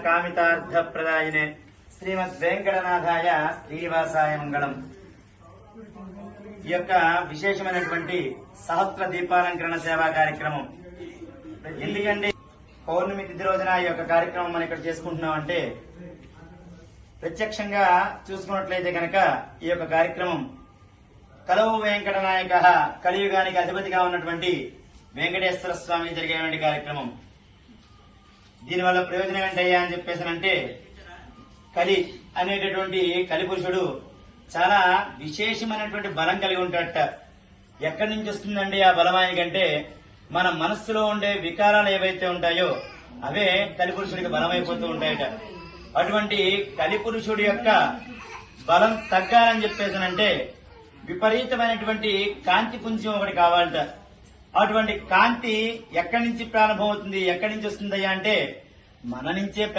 కామితార్థప్రదాయినే శ్రీమద్ వెంకటనాథాయ శ్రీనివాసాయ మంగళం. ఈ యొక్క విశేషమైనటువంటి సహస్ర దీపాలంకరణ సేవా కార్యక్రమం ఎందుకంటే పౌర్ణమి తిథి రోజున ఈ యొక్క కార్యక్రమం మనం ఇక్కడ చేసుకుంటున్నాం అంటే ప్రత్యక్షంగా చూసుకున్నట్లయితే కనుక ఈ యొక్క కార్యక్రమం కలవు వెంకటనాయక కలియుగానికి అధిపతిగా ఉన్నటువంటి వెంకటేశ్వర స్వామి జరిగేటువంటి కార్యక్రమం. దీనివల్ల ప్రయోజనం ఏంటయ్యా అని చెప్పేసానంటే కలి అనేటటువంటి కలిపురుషుడు చాలా విశేషమైనటువంటి బలం కలిగి ఉంటాడట. ఎక్కడి నుంచి వస్తుందండి ఆ బలం ఆయనకంటే మన మనస్సులో ఉండే వికారాలు ఏవైతే ఉంటాయో అవే కలిపురుషుడికి బలమైపోతూ ఉంటాయట. అటువంటి కలిపురుషుడి యొక్క బలం తగ్గాలని చెప్పేసానంటే విపరీతమైనటువంటి కాంతి పుంజం ఒకటి కావాలట. అటువంటి కాంతి ఎక్కడి నుంచి ప్రారంభమవుతుంది, ఎక్కడి నుంచి వస్తుందయ్యా అంటే మన నుంచే